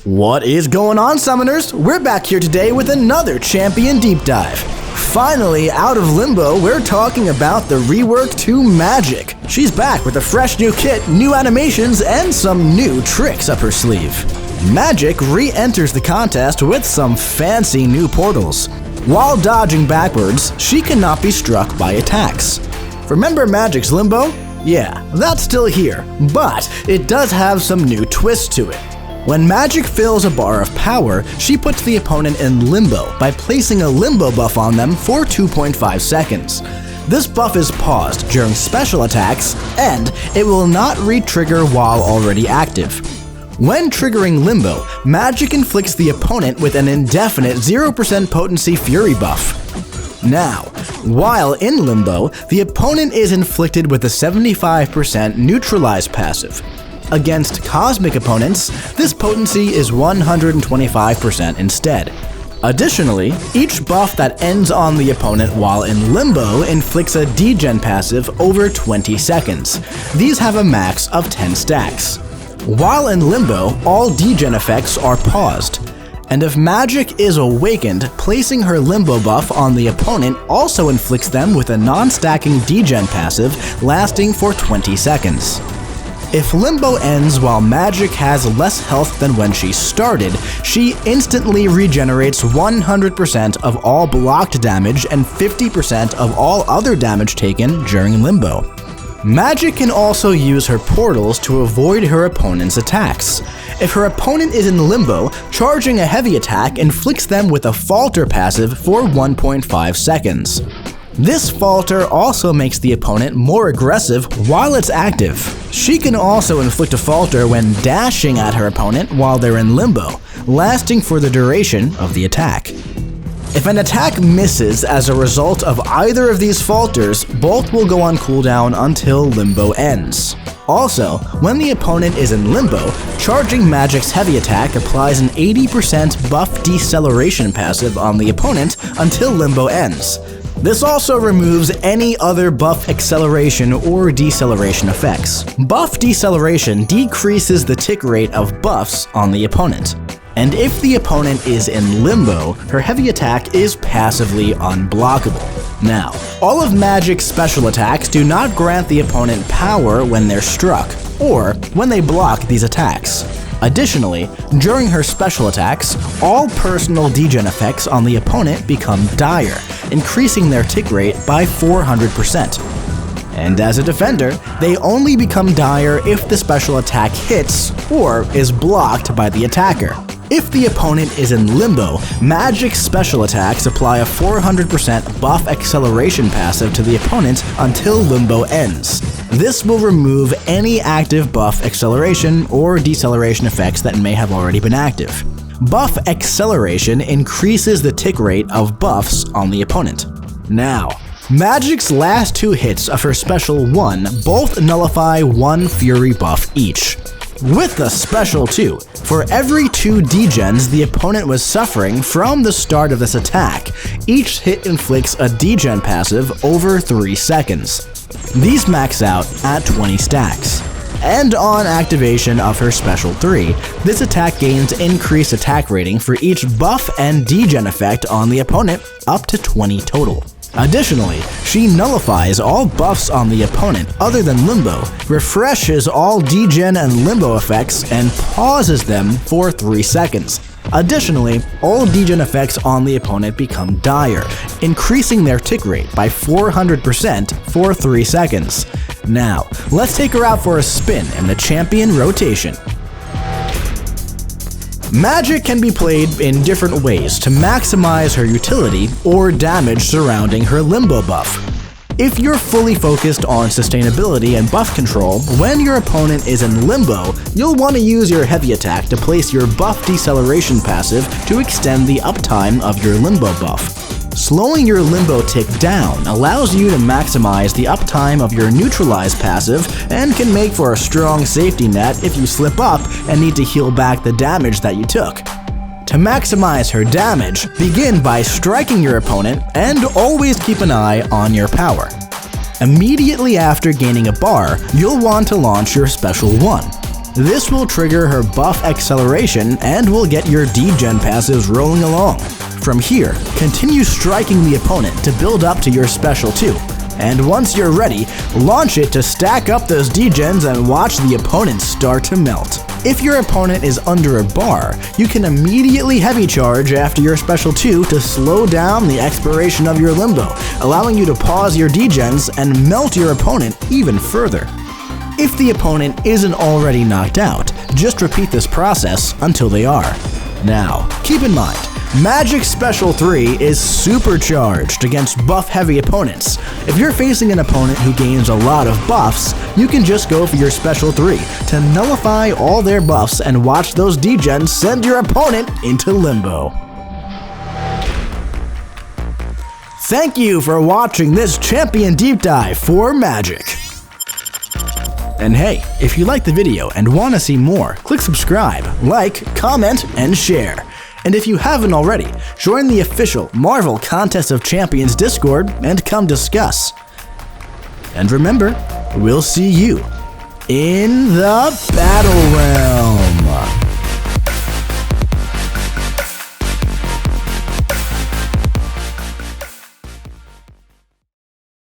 What is going on, Summoners? We're back here today with another Champion Deep Dive. Finally, out of Limbo, we're talking about the rework to Magik. She's back with a fresh new kit, new animations, and some new tricks up her sleeve. Magik re-enters the contest with some fancy new portals. While dodging backwards, she cannot be struck by attacks. Remember Magik's Limbo? Yeah, that's still here, but it does have some new twists to it. When Magik fills a bar of power, she puts the opponent in Limbo by placing a Limbo buff on them for 2.5 seconds. This buff is paused during special attacks, and it will not re-trigger while already active. When triggering Limbo, Magik inflicts the opponent with an indefinite 0% potency Fury buff. Now, while in Limbo, the opponent is inflicted with a 75% neutralize passive. Against cosmic opponents, this potency is 125% instead. Additionally, each buff that ends on the opponent while in Limbo inflicts a degen passive over 20 seconds. These have a max of 10 stacks. While in Limbo, all degen effects are paused. And if Magik is awakened, placing her Limbo buff on the opponent also inflicts them with a non-stacking degen passive lasting for 20 seconds. If Limbo ends while Magik has less health than when she started, she instantly regenerates 100% of all blocked damage and 50% of all other damage taken during Limbo. Magik can also use her portals to avoid her opponent's attacks. If her opponent is in Limbo, charging a heavy attack inflicts them with a falter passive for 1.5 seconds. This falter also makes the opponent more aggressive while it's active. She can also inflict a falter when dashing at her opponent while they're in Limbo, lasting for the duration of the attack. If an attack misses as a result of either of these falters, both will go on cooldown until Limbo ends. Also, when the opponent is in Limbo, charging Magik's heavy attack applies an 80% buff deceleration passive on the opponent until Limbo ends. This also removes any other buff acceleration or deceleration effects. Buff deceleration decreases the tick rate of buffs on the opponent. And if the opponent is in Limbo, her heavy attack is passively unblockable. Now, all of Magik's special attacks do not grant the opponent power when they're struck, or when they block these attacks. Additionally, during her special attacks, all personal degen effects on the opponent become dire, increasing their tick rate by 400%. And as a defender, they only become dire if the special attack hits or is blocked by the attacker. If the opponent is in Limbo, Magik's special attacks apply a 400% buff acceleration passive to the opponent until Limbo ends. This will remove any active buff acceleration or deceleration effects that may have already been active. Buff acceleration increases the tick rate of buffs on the opponent. Now, Magik's last two hits of her special 1 both nullify 1 Fury buff each. With the special 2, for every 2 degens the opponent was suffering from the start of this attack, each hit inflicts a degen passive over 3 seconds. These max out at 20 stacks. And on activation of her special 3, this attack gains increased attack rating for each buff and degen effect on the opponent, up to 20 total. Additionally, she nullifies all buffs on the opponent other than Limbo, refreshes all degen and Limbo effects, and pauses them for 3 seconds. Additionally, all degen effects on the opponent become dire, increasing their tick rate by 400% for 3 seconds. Now, let's take her out for a spin in the champion rotation. Magik can be played in different ways to maximize her utility or damage surrounding her Limbo buff. If you're fully focused on sustainability and buff control, when your opponent is in Limbo, you'll want to use your heavy attack to place your buff deceleration passive to extend the uptime of your Limbo buff. Slowing your Limbo tick down allows you to maximize the uptime of your neutralize passive and can make for a strong safety net if you slip up and need to heal back the damage that you took. To maximize her damage, begin by striking your opponent and always keep an eye on your power. Immediately after gaining a bar, you'll want to launch your special 1. This will trigger her buff acceleration and will get your degen passives rolling along. From here, continue striking the opponent to build up to your special 2. And once you're ready, launch it to stack up those degens and watch the opponent start to melt. If your opponent is under a bar, you can immediately heavy charge after your special 2 to slow down the expiration of your Limbo, allowing you to pause your degens and melt your opponent even further. If the opponent isn't already knocked out, just repeat this process until they are. Now, keep in mind, Magik's Special 3 is supercharged against buff-heavy opponents. If you're facing an opponent who gains a lot of buffs, you can just go for your Special 3 to nullify all their buffs and watch those degens send your opponent into Limbo. Thank you for watching this Champion Deep Dive for Magik. And hey, if you liked the video and want to see more, click subscribe, like, comment, and share. And if you haven't already, join the official Marvel Contest of Champions Discord and come discuss. And remember, we'll see you in the Battlerealm.